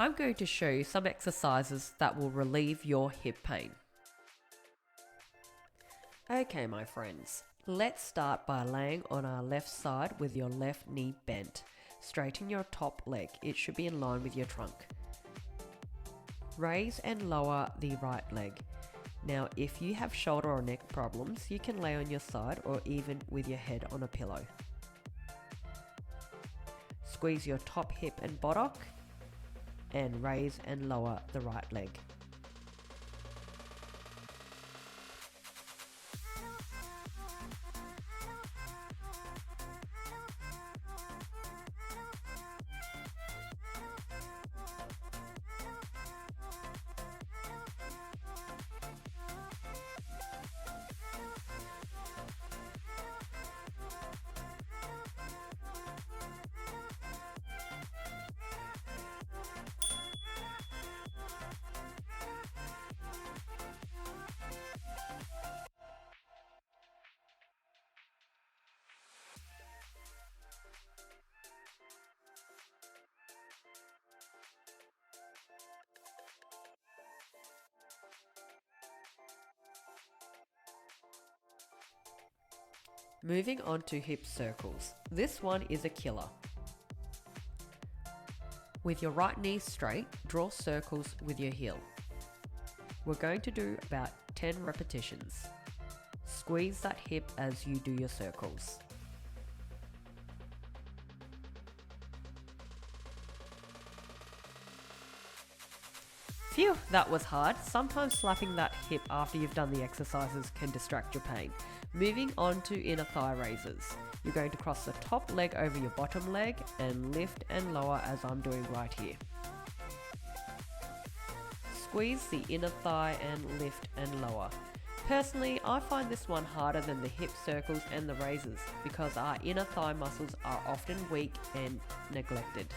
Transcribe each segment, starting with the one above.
I'm going to show you some exercises that will relieve your hip pain. Okay, my friends, let's start by laying on our left side with your left knee bent. Straighten your top leg, it should be in line with your trunk. Raise and lower the right leg. Now, if you have shoulder or neck problems, you can lay on your side or even with your head on a pillow. Squeeze your top hip and buttock and raise and lower the right leg. Moving on to hip circles. This one is a killer. With your right knee straight, draw circles with your heel. We're going to do about 10 repetitions. Squeeze that hip as you do your circles. Phew, that was hard. Sometimes slapping that hip after you've done the exercises can distract your pain. Moving on to inner thigh raises. You're going to cross the top leg over your bottom leg and lift and lower as I'm doing right here. Squeeze the inner thigh and lift and lower. Personally, I find this one harder than the hip circles and the raises because our inner thigh muscles are often weak and neglected.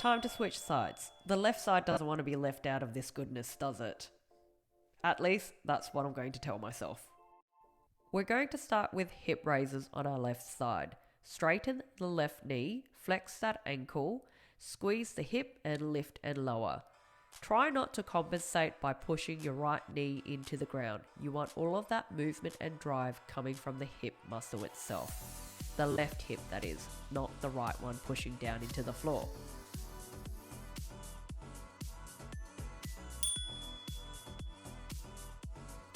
Time to switch sides. The left side doesn't want to be left out of this goodness, does it? At least, that's what I'm going to tell myself. We're going to start with hip raises on our left side. Straighten the left knee, flex that ankle, squeeze the hip and lift and lower. Try not to compensate by pushing your right knee into the ground. You want all of that movement and drive coming from the hip muscle itself. The left hip, that is, not the right one pushing down into the floor.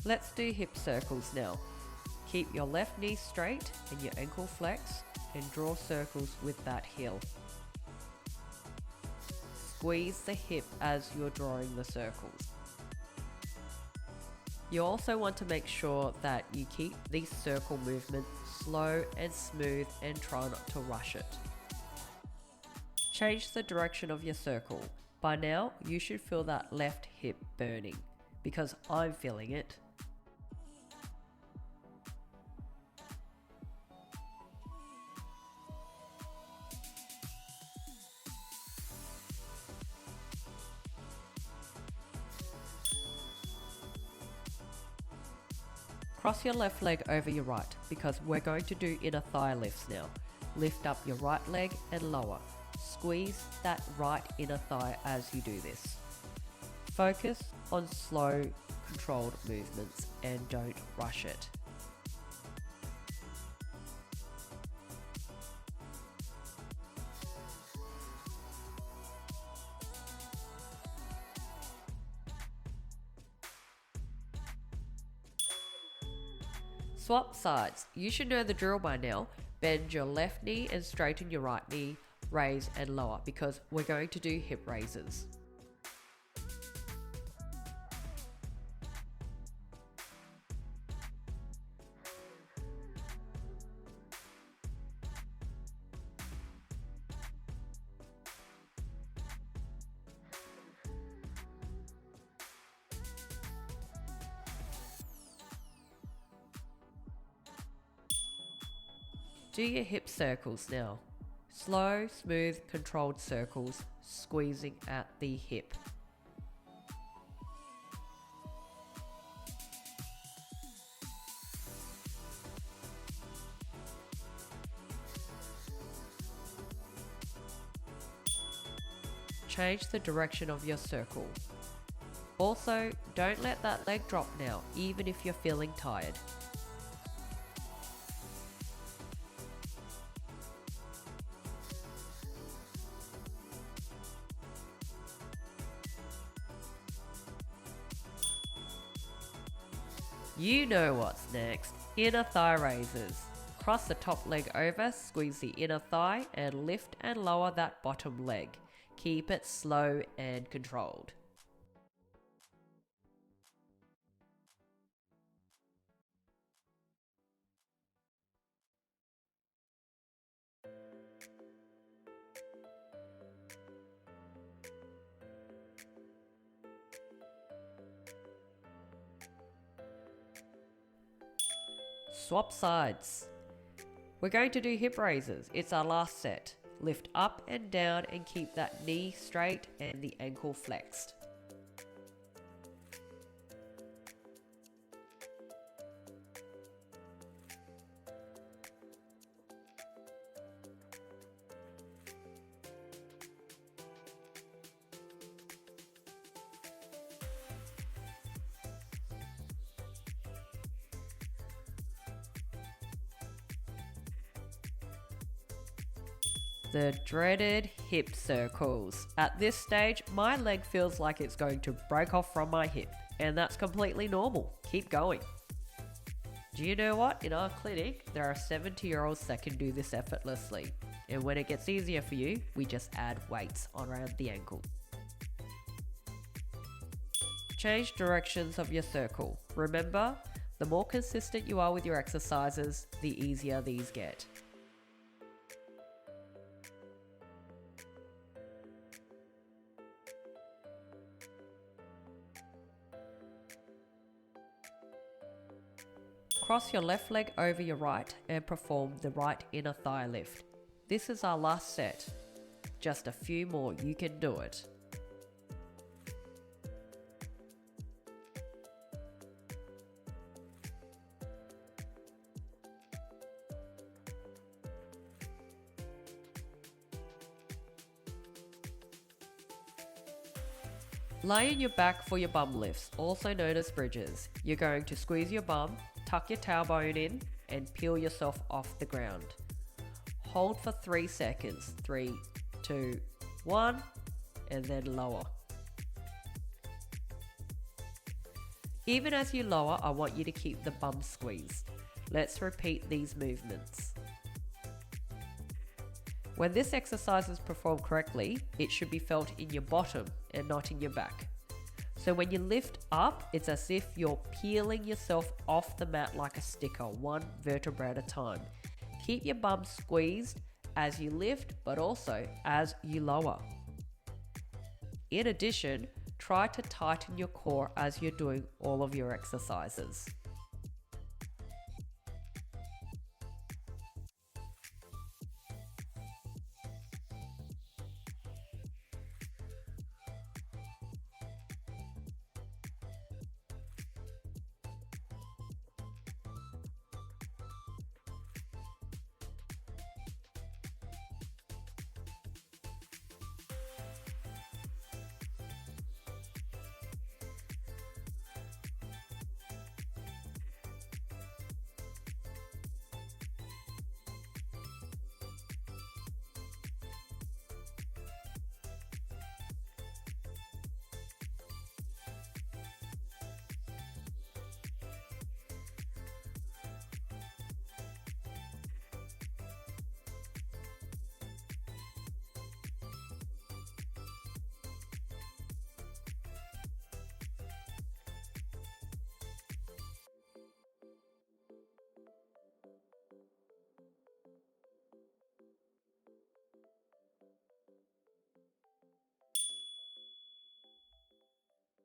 Let's do hip circles now. Keep your left knee straight and your ankle flexed and draw circles with that heel. Squeeze the hip as you're drawing the circles. You also want to make sure that you keep these circle movements slow and smooth and try not to rush it. Change the direction of your circle. By now, you should feel that left hip burning because I'm feeling it. Cross your left leg over your right because we're going to do inner thigh lifts now. Lift up your right leg and lower. Squeeze that right inner thigh as you do this. Focus on slow, controlled movements and don't rush it. Swap sides. You should know the drill by now. Bend your left knee and straighten your right knee, raise and lower because we're going to do hip raises. Do your hip circles now. Slow, smooth, controlled circles, squeezing at the hip. Change the direction of your circle. Also, don't let that leg drop now, even if you're feeling tired. You know what's next. Inner thigh raises. Cross the top leg over, squeeze the inner thigh, and lift and lower that bottom leg. Keep it slow and controlled. Swap sides. We're going to do hip raises. It's our last set. Lift up and down and keep that knee straight and the ankle flexed. The dreaded hip circles. At this stage, my leg feels like it's going to break off from my hip, and that's completely normal. Keep going. Do you know what? In our clinic, there are 70-year-olds that can do this effortlessly. And when it gets easier for you, we just add weights around the ankle. Change directions of your circle. Remember, the more consistent you are with your exercises, the easier these get. Cross your left leg over your right and perform the right inner thigh lift. This is our last set. Just a few more, you can do it. Lie on your back for your bum lifts, also known as bridges. You're going to squeeze your bum, tuck your tailbone in, and peel yourself off the ground. Hold for 3 seconds. 3, 2, 1, and then lower. Even as you lower, I want you to keep the bum squeezed. Let's repeat these movements. When this exercise is performed correctly, it should be felt in your bottom and not in your back. So when you lift up, it's as if you're peeling yourself off the mat like a sticker, one vertebra at a time. Keep your bum squeezed as you lift, but also as you lower. In addition, try to tighten your core as you're doing all of your exercises.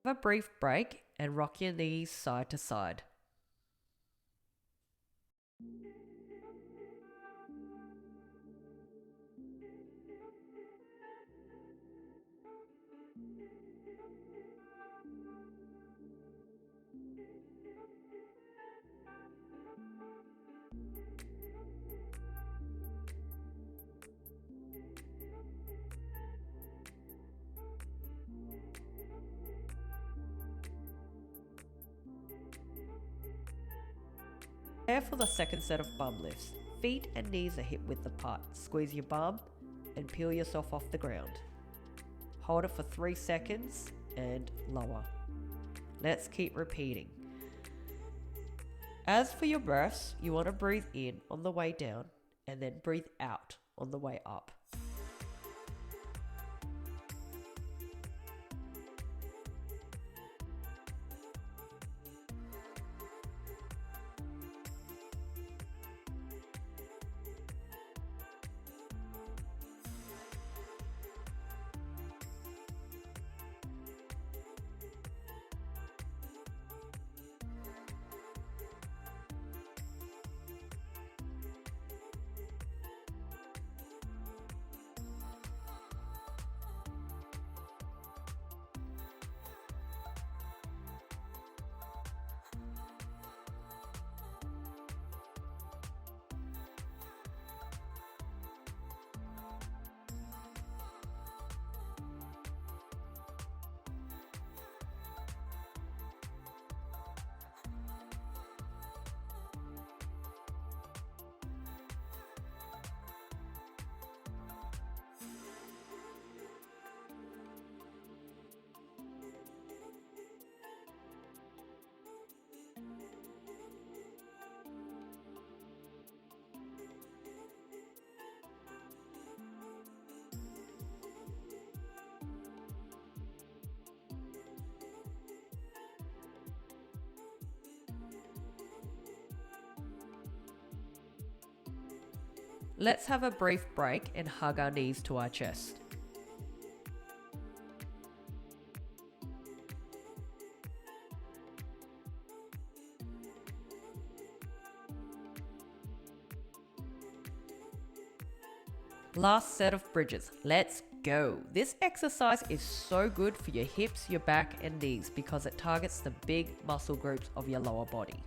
Have a brief break and rock your knees side to side. Prepare for the second set of bum lifts. Feet and knees are hip width apart. Squeeze your bum and peel yourself off the ground. Hold it for 3 seconds and lower. Let's keep repeating. As for your breaths, you want to breathe in on the way down and then breathe out on the way up. Let's have a brief break and hug our knees to our chest. Last set of bridges. Let's go. This exercise is so good for your hips, your back and knees because it targets the big muscle groups of your lower body.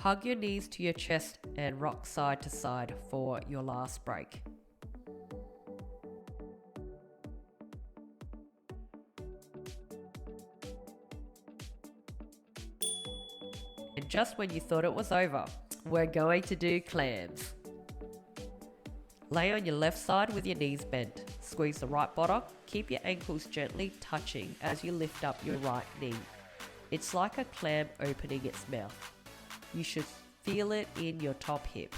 Hug your knees to your chest and rock side to side for your last break. And just when you thought it was over, we're going to do clams. Lay on your left side with your knees bent. Squeeze the right buttock. Keep your ankles gently touching as you lift up your right knee. It's like a clam opening its mouth. You should feel it in your top hip.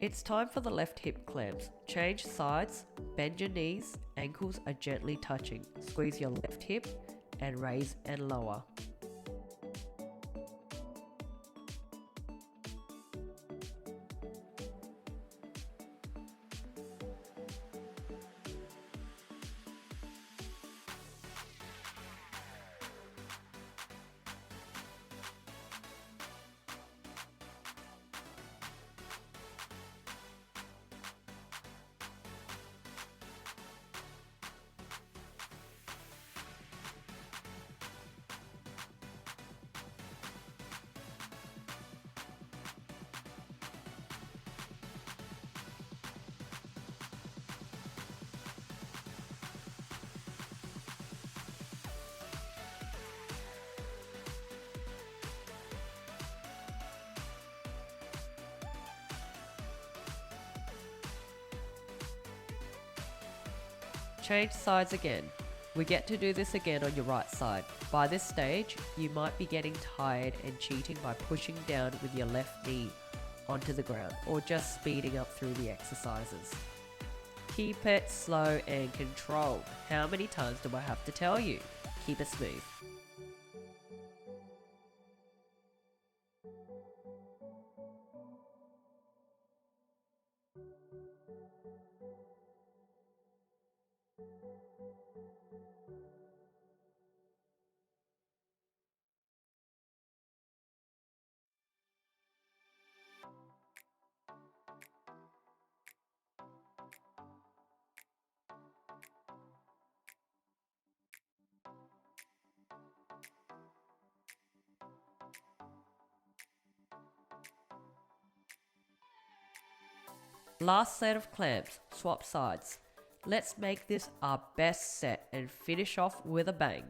It's time for the left hip clams. Change sides, bend your knees, ankles are gently touching. Squeeze your left hip and raise and lower. Change sides again. We get to do this again on your right side. By this stage, you might be getting tired and cheating by pushing down with your left knee onto the ground or just speeding up through the exercises. Keep it slow and controlled. How many times do I have to tell you? Keep it smooth. Last set of clams, swap sides. Let's make this our best set and finish off with a bang.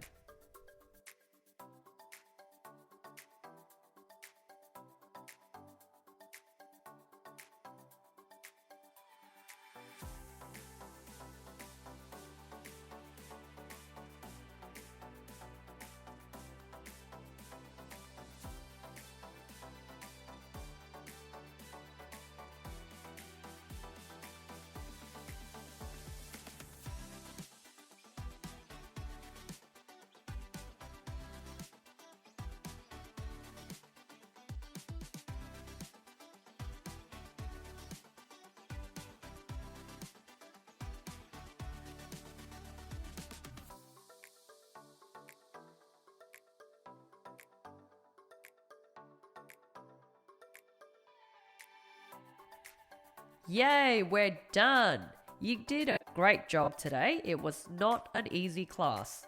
Yay, we're done! You did a great job today. It was not an easy class.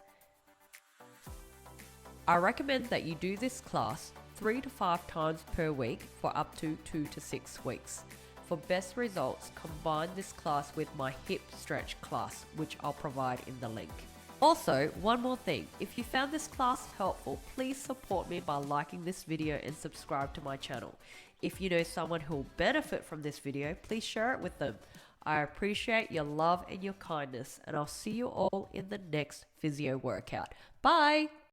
I recommend that you do this class 3 to 5 times per week for up to 2 to 6 weeks. For best results, combine this class with my hip stretch class, which I'll provide in the link. Also, one more thing, if you found this class helpful, please support me by liking this video and subscribe to my channel. If you know someone who will benefit from this video, please share it with them. I appreciate your love and your kindness, and I'll see you all in the next physio workout. Bye!